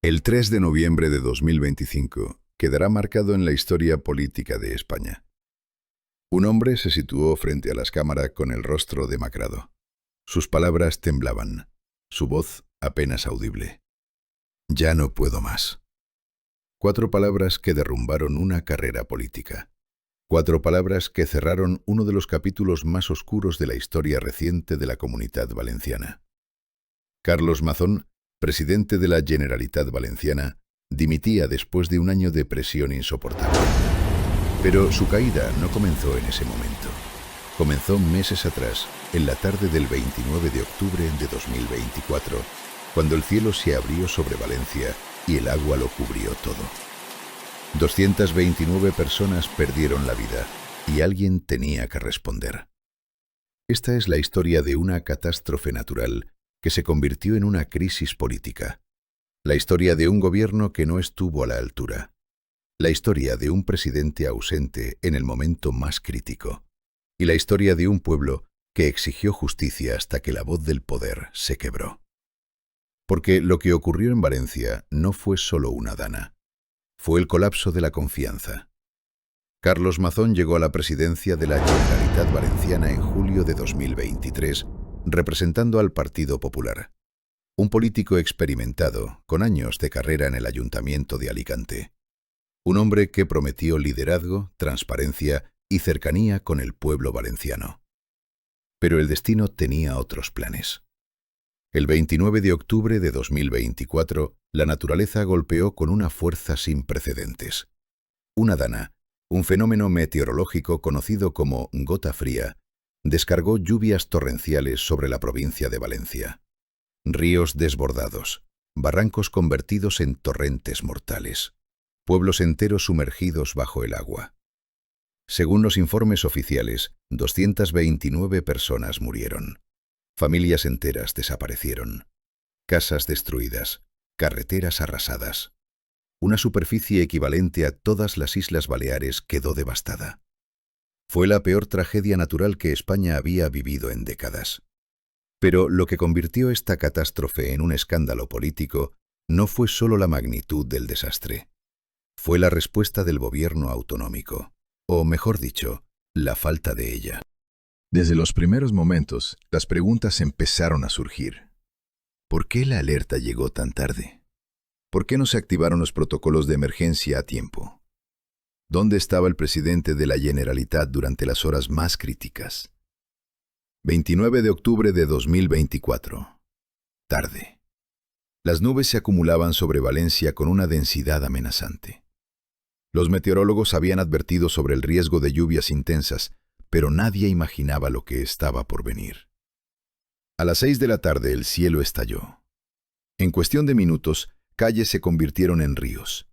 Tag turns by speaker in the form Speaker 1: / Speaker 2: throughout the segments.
Speaker 1: El 3 de noviembre de 2025 quedará marcado en la historia política de España. Un hombre se situó frente a las cámaras con el rostro demacrado. Sus palabras temblaban, su voz apenas audible. Ya no puedo más. 4 palabras que derrumbaron una carrera política. 4 palabras que cerraron uno de los capítulos más oscuros de la historia reciente de la Comunidad Valenciana. Carlos Mazón, presidente de la Generalitat Valenciana, dimitía después de un año de presión insoportable. Pero su caída no comenzó en ese momento. Comenzó meses atrás, en la tarde del 29 de octubre de 2024, cuando el cielo se abrió sobre Valencia y el agua lo cubrió todo. 229 personas perdieron la vida y alguien tenía que responder. Esta es la historia de una catástrofe natural que se convirtió en una crisis política. La historia de un gobierno que no estuvo a la altura. La historia de un presidente ausente en el momento más crítico. Y la historia de un pueblo que exigió justicia hasta que la voz del poder se quebró. Porque lo que ocurrió en Valencia no fue solo una dana. Fue el colapso de la confianza. Carlos Mazón llegó a la presidencia de la Generalitat Valenciana en julio de 2023, representando al Partido Popular. Un político experimentado, con años de carrera en el Ayuntamiento de Alicante. Un hombre que prometió liderazgo, transparencia y cercanía con el pueblo valenciano. Pero el destino tenía otros planes. El 29 de octubre de 2024, la naturaleza golpeó con una fuerza sin precedentes. Una dana, un fenómeno meteorológico conocido como gota fría, descargó lluvias torrenciales sobre la provincia de Valencia. Ríos desbordados, barrancos convertidos en torrentes mortales, pueblos enteros sumergidos bajo el agua. Según los informes oficiales, 229 personas murieron. Familias enteras desaparecieron. Casas destruidas, carreteras arrasadas. Una superficie equivalente a todas las Islas Baleares quedó devastada. Fue la peor tragedia natural que España había vivido en décadas. Pero lo que convirtió esta catástrofe en un escándalo político no fue solo la magnitud del desastre. Fue la respuesta del gobierno autonómico, o mejor dicho, la falta de ella.
Speaker 2: Desde los primeros momentos, las preguntas empezaron a surgir. ¿Por qué la alerta llegó tan tarde? ¿Por qué no se activaron los protocolos de emergencia a tiempo? ¿Dónde estaba el presidente de la Generalitat durante las horas más críticas? 29 de octubre de 2024. Tarde. Las nubes se acumulaban sobre Valencia con una densidad amenazante. Los meteorólogos habían advertido sobre el riesgo de lluvias intensas, pero nadie imaginaba lo que estaba por venir. A las 6 de la tarde el cielo estalló. En cuestión de minutos, calles se convirtieron en ríos.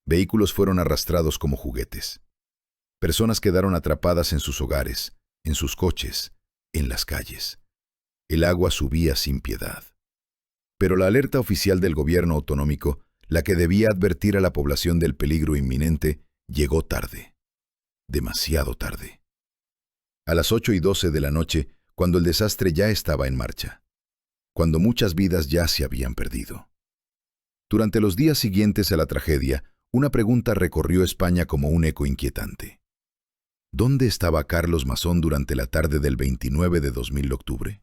Speaker 2: Vehículos fueron arrastrados como juguetes. Personas quedaron atrapadas en sus hogares, en sus coches, en las calles. El agua subía sin piedad. Pero la alerta oficial del gobierno autonómico, la que debía advertir a la población del peligro inminente, llegó tarde. Demasiado tarde. A las 8:12 de la noche, cuando el desastre ya estaba en marcha. Cuando muchas vidas ya se habían perdido. Durante los días siguientes a la tragedia, una pregunta recorrió España como un eco inquietante. ¿Dónde estaba Carlos Mazón durante la tarde del 29 de 2000 octubre?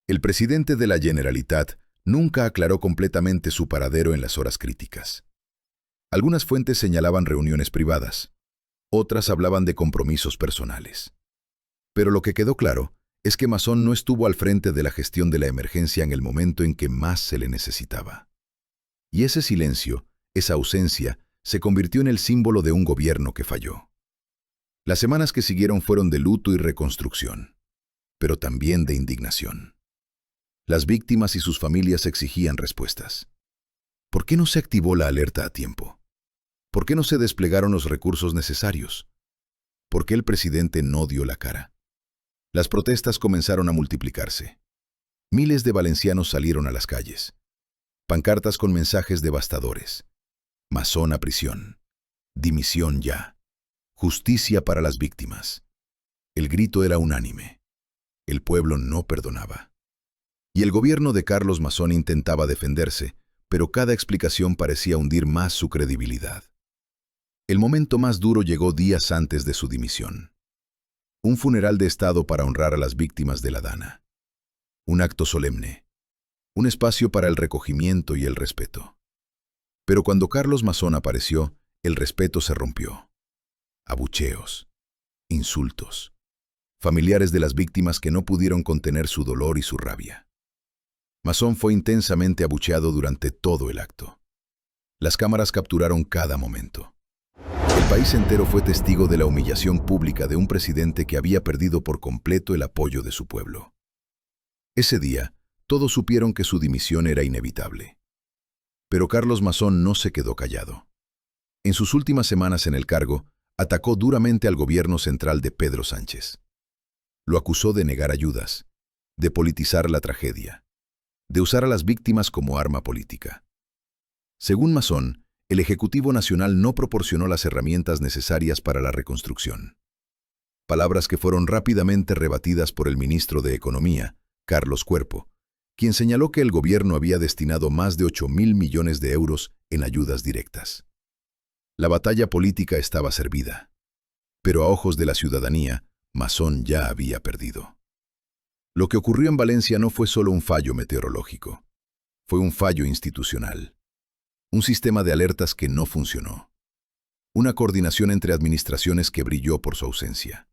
Speaker 2: El presidente de la Generalitat nunca aclaró completamente su paradero en las horas críticas. Algunas fuentes señalaban reuniones privadas, otras hablaban de compromisos personales. Pero lo que quedó claro es que Mazón no estuvo al frente de la gestión de la emergencia en el momento en que más se le necesitaba. Y ese silencio, esa ausencia, se convirtió en el símbolo de un gobierno que falló. Las semanas que siguieron fueron de luto y reconstrucción, pero también de indignación. Las víctimas y sus familias exigían respuestas. ¿Por qué no se activó la alerta a tiempo? ¿Por qué no se desplegaron los recursos necesarios? ¿Por qué el presidente no dio la cara? Las protestas comenzaron a multiplicarse. Miles de valencianos salieron a las calles. Pancartas con mensajes devastadores. Mazón a prisión. Dimisión ya. Justicia para las víctimas. El grito era unánime. El pueblo no perdonaba. Y el gobierno de Carlos Mazón intentaba defenderse,
Speaker 1: pero cada explicación parecía hundir más su credibilidad. El momento más duro llegó días antes de su dimisión. Un funeral de Estado para honrar a las víctimas de la Dana. Un acto solemne. Un espacio para el recogimiento y el respeto. Pero cuando Carlos Mazón apareció, el respeto se rompió. Abucheos. Insultos. Familiares de las víctimas que no pudieron contener su dolor y su rabia. Mazón fue intensamente abucheado durante todo el acto. Las cámaras capturaron cada momento. El país entero fue testigo de la humillación pública de un presidente que había perdido por completo el apoyo de su pueblo. Ese día, todos supieron que su dimisión era inevitable. Pero Carlos Mazón no se quedó callado. En sus últimas semanas en el cargo, atacó duramente al gobierno central de Pedro Sánchez. Lo acusó de negar ayudas, de politizar la tragedia, de usar a las víctimas como arma política. Según Mazón, el Ejecutivo Nacional no proporcionó las herramientas necesarias para la reconstrucción. Palabras que fueron rápidamente rebatidas por el ministro de Economía, Carlos Cuerpo, quien señaló que el gobierno había destinado más de 8.000 millones de euros en ayudas directas. La batalla política estaba servida, pero a ojos de la ciudadanía, Mazón ya había perdido. Lo que ocurrió en Valencia no fue solo un fallo meteorológico, fue un fallo institucional. Un sistema de alertas que no funcionó. Una coordinación entre administraciones que brilló por su ausencia.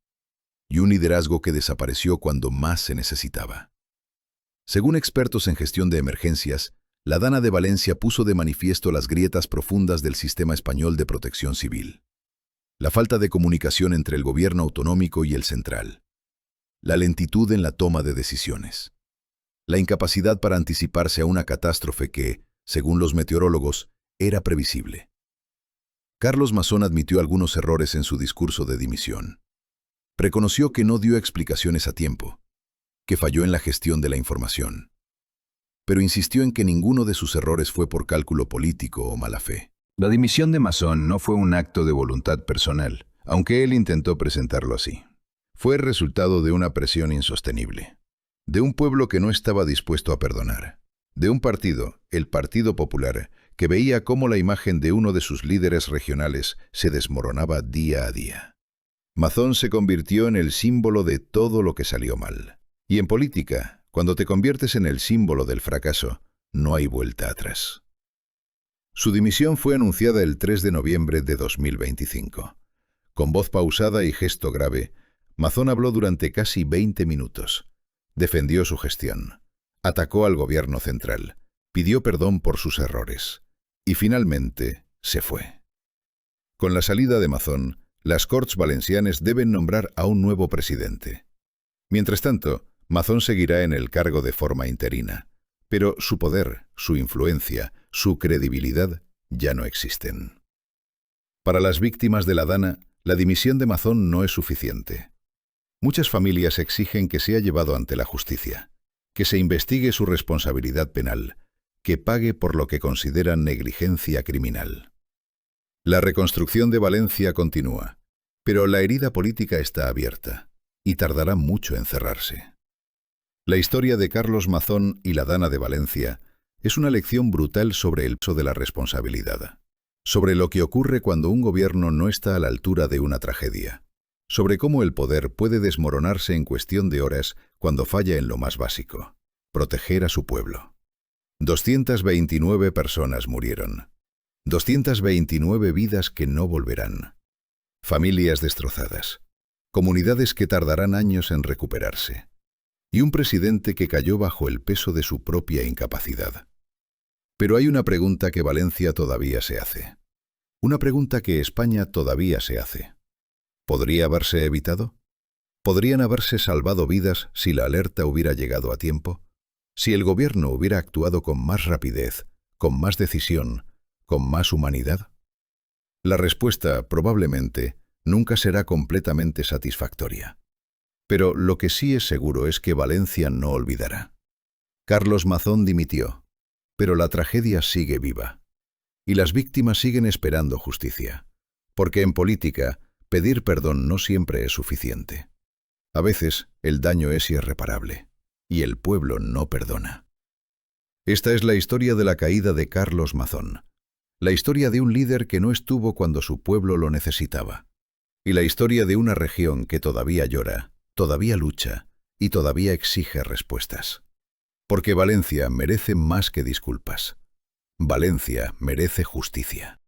Speaker 1: Y un liderazgo que desapareció cuando más se necesitaba. Según expertos en gestión de emergencias, la Dana de Valencia puso de manifiesto las grietas profundas del sistema español de protección civil. La falta de comunicación entre el gobierno autonómico y el central. La lentitud en la toma de decisiones. La incapacidad para anticiparse a una catástrofe que, según los meteorólogos, era previsible. Carlos Mazón admitió algunos errores en su discurso de dimisión. Reconoció que no dio explicaciones a tiempo, que falló en la gestión de la información. Pero insistió en que ninguno de sus errores fue por cálculo político o mala fe.
Speaker 2: La dimisión de Mazón no fue un acto de voluntad personal, aunque él intentó presentarlo así. Fue el resultado de una presión insostenible, de un pueblo que no estaba dispuesto a perdonar, de un partido, el Partido Popular, que veía cómo la imagen de uno de sus líderes regionales se desmoronaba día a día. Mazón se convirtió en el símbolo de todo lo que salió mal. Y en política, cuando te conviertes en el símbolo del fracaso, no hay vuelta atrás. Su dimisión fue anunciada el 3 de noviembre de 2025. Con voz pausada y gesto grave, Mazón habló durante casi 20 minutos. Defendió su gestión. Atacó al gobierno central. Pidió perdón por sus errores. Y finalmente se fue. Con la salida de Mazón, las Corts Valencianes deben nombrar a un nuevo presidente. Mientras tanto, Mazón seguirá en el cargo de forma interina, pero su poder, su influencia, su credibilidad ya no existen. Para las víctimas de la Dana, la dimisión de Mazón no es suficiente. Muchas familias exigen que sea llevado ante la justicia, que se investigue su responsabilidad penal, que pague por lo que consideran negligencia criminal. La reconstrucción de Valencia continúa, pero la herida política está abierta y tardará mucho en cerrarse. La historia de Carlos Mazón y la Dana de Valencia es una lección brutal sobre el peso de la responsabilidad, sobre lo que ocurre cuando un gobierno no está a la altura de una tragedia, sobre cómo el poder puede desmoronarse en cuestión de horas cuando falla en lo más básico, proteger a su pueblo. 229 personas murieron. 229 vidas que no volverán. Familias destrozadas. Comunidades que tardarán años en recuperarse. Y un presidente que cayó bajo el peso de su propia incapacidad. Pero hay una pregunta que Valencia todavía se hace. Una pregunta que España todavía se hace. ¿Podría haberse evitado? ¿Podrían haberse salvado vidas si la alerta hubiera llegado a tiempo? Si el gobierno hubiera actuado con más rapidez, con más decisión, con más humanidad? La respuesta, probablemente, nunca será completamente satisfactoria. Pero lo que sí es seguro es que Valencia no olvidará. Carlos Mazón dimitió, pero la tragedia sigue viva. Y las víctimas siguen esperando justicia. Porque en política, pedir perdón no siempre es suficiente. A veces, el daño es irreparable, y el pueblo no perdona.
Speaker 1: Esta es la historia de la caída de Carlos Mazón, la historia de un líder que no estuvo cuando su pueblo lo necesitaba, y la historia de una región que todavía llora, todavía lucha y todavía exige respuestas. Porque Valencia merece más que disculpas. Valencia merece justicia.